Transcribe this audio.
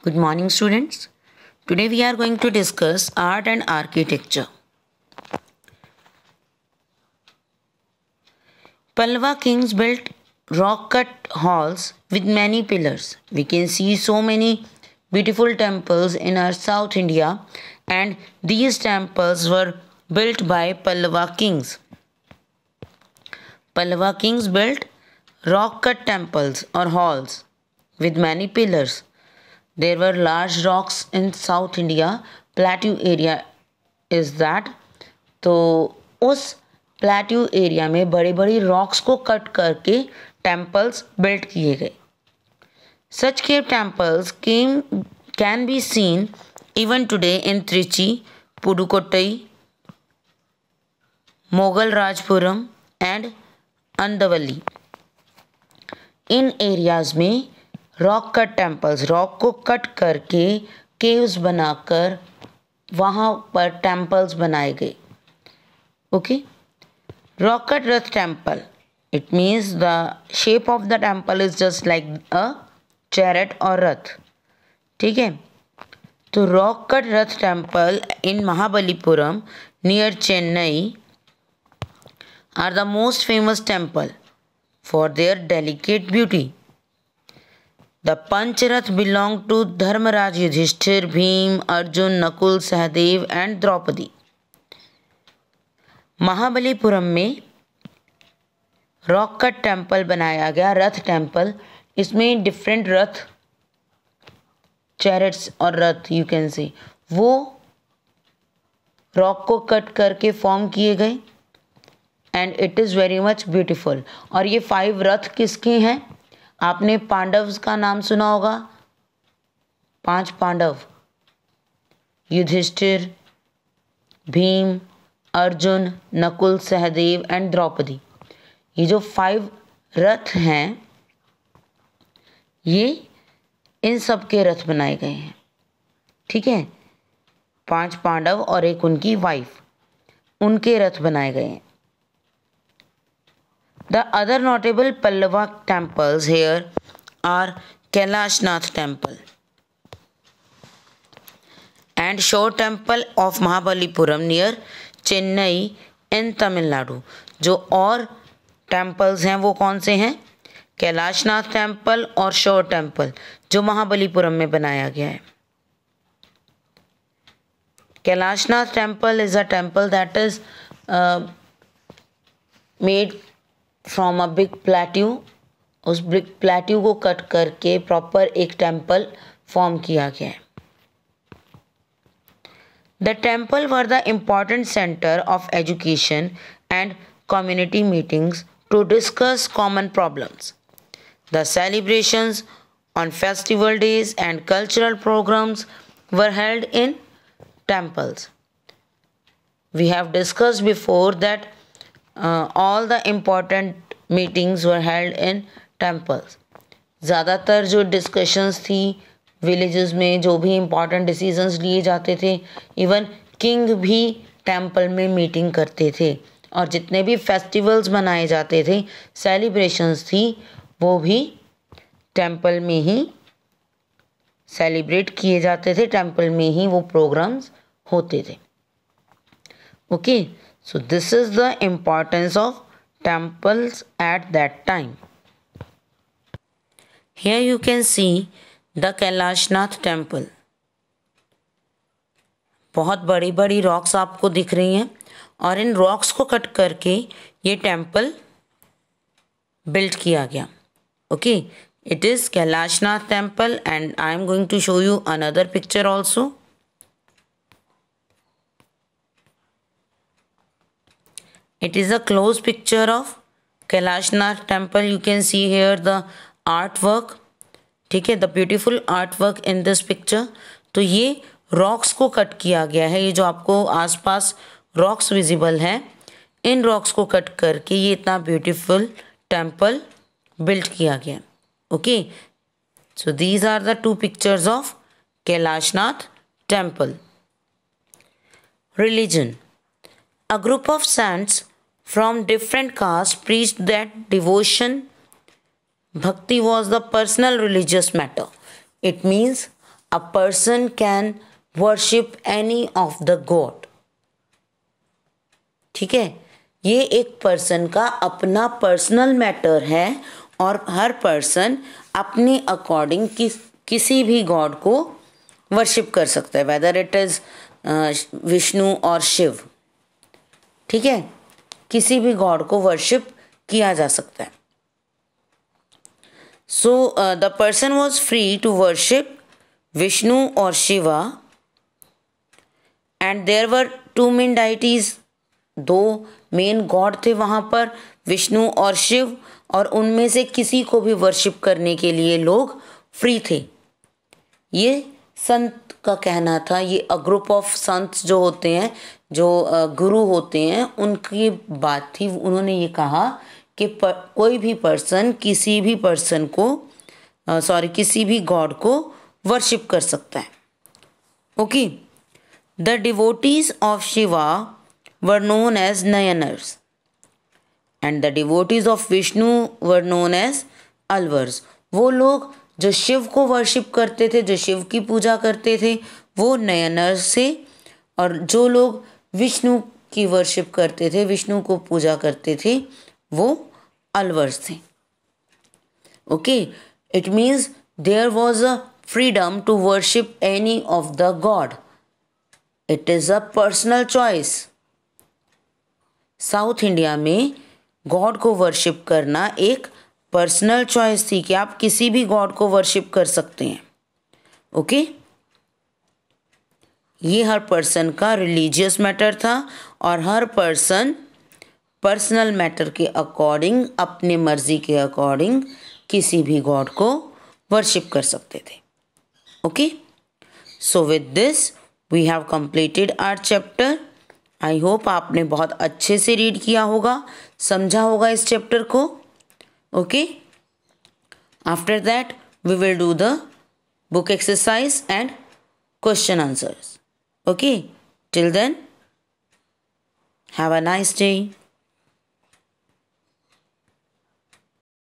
Good morning, students. Today we are going to discuss art and architecture. Pallava kings built rock-cut halls with many pillars. We can see so many beautiful temples in our South India, and these temples were built by Pallava kings. Pallava kings built rock-cut temples or halls with many pillars. There were large rocks in South India, plateau area is that. तो उस plateau area में बड़ी बड़ी rocks को cut करके temples build किए गए. Such cave temples can be seen even today in Trichy, Pudukottai, Mogal Rajpuram and Andavali. इन एरियाज में रॉक कट टेम्पल्स, रॉक को कट करके केव्स बनाकर वहाँ पर टेम्पल्स बनाए गए. Okay, rock cut rath temple, it means the shape of the temple is just like a chariot और रथ. ठीक है, तो rock cut rath temple in Mahabalipuram near Chennai are the most famous temple for their delicate beauty. The Pancharath belonged to Dharmaraj Yudhishthir, Bhim, Arjun, Nakul, Sahadev and Draupadi. Mahabalipuram में rock cut temple बनाया गया, रथ temple. इसमें different रथ, चैरेट्स और रथ you can say, वो rock को cut करके form किए गए and it is very much beautiful. और ये 5 रथ किसके हैं? आपने पांडव्स का नाम सुना होगा, 5 पांडव, युधिष्ठिर, भीम, अर्जुन, नकुल, सहदेव एंड द्रौपदी. ये जो 5 रथ हैं, ये इन सब के रथ बनाए गए हैं. ठीक है, 5 पांडव और एक उनकी वाइफ, उनके रथ बनाए गए हैं. The other notable Pallava temples here are Kailashnath Temple and Shore Temple of Mahabalipuram near Chennai in Tamil Nadu. जो और temples हैं वो कौन से हैं? कैलाशनाथ टेम्पल और शोर टेम्पल जो महाबलीपुरम में बनाया गया है. Kailashnath temple is a temple that is made from a big plateau. उस बिग प्लेट्यू को कट करके प्रॉपर एक टेम्पल फॉर्म किया गया है. The temple were the important centre of education and community meetings to discuss common problems. The celebrations on festival days and cultural programmes were held in temples. We have discussed before that all the important meetings were held in temples. ज़्यादातर जो discussions थी villages में, जो भी important decisions लिए जाते थे, even king भी टेम्पल में मीटिंग करते थे. और जितने भी फेस्टिवल्स मनाए जाते थे, सेलिब्रेशंस थी, वो भी टेम्पल में ही सेलिब्रेट किए जाते थे, टेम्पल में ही वो प्रोग्राम्स होते थे. Okay, so this is the importance of temples at that time. Here you can see the Kailashnath temple. बहुत बड़ी बड़ी रॉक्स आपको दिख रही हैं और इन रॉक्स को कट करके ये टेम्पल बिल्ड किया गया. Okay, it is Kailashnath temple and I am going to show you another picture also. It is a close picture of Kailashnath temple. You can see here the artwork. ठीक है, the beautiful artwork in this picture. तो ये rocks को cut किया गया है. ये जो आपको आसपास रॉक्स विजिबल हैं, इन रॉक्स को कट करके ये इतना ब्यूटीफुल टेम्पल बिल्ड किया गया. Okay, so these are the 2 pictures of Kailashnath temple. Religion. A group of saints from different castes preached that devotion, bhakti was the personal religious matter. It means a person can worship any of the God. ठीक है, ये एक person का अपना personal matter है और हर person अपने according किसी भी गॉड को वर्शिप कर सकता है, वेदर इट इज विष्णु और शिव। ठीक है, किसी भी गॉड को वर्शिप किया जा सकता है। So the person was free to worship Vishnu और Shiva and there were two main deities. दो मेन गॉड थे वहाँ पर, विष्णु और शिव, और उनमें से किसी को भी वर्शिप करने के लिए लोग फ्री थे। ये संत का कहना था, ये अ ग्रुप ऑफ संत जो होते हैं, जो गुरु होते हैं, उनकी बात थी। उन्होंने ये कहा कि कोई भी पर्सन किसी भी पर्सन को किसी भी गॉड को वर्शिप कर सकता है। Okay, the devotees of Shiva were known as Nayanars and the devotees of Vishnu were known as Alvars। वो लोग जो शिव को वर्शिप करते थे, जो शिव की पूजा करते थे, वो नयनर्स थे, और जो लोग विष्णु की वर्शिप करते थे, विष्णु को पूजा करते थे, वो अलवर्स थे। Okay, it means there was a freedom to worship any of the god. It is a personal choice. South India में गॉड को वर्शिप करना एक पर्सनल चॉइस थी कि आप किसी भी गॉड को वर्शिप कर सकते हैं। ओके, ये हर पर्सन का रिलीजियस मैटर था और हर पर्सन पर्सनल मैटर के अकॉर्डिंग, अपने मर्जी के अकॉर्डिंग किसी भी गॉड को वर्शिप कर सकते थे। Okay, so with this we have completed our chapter. I hope आपने बहुत अच्छे से रीड किया होगा, समझा होगा इस चैप्टर को। Okay, after that we will do the book exercise and question answers. Okay, till then have a nice day.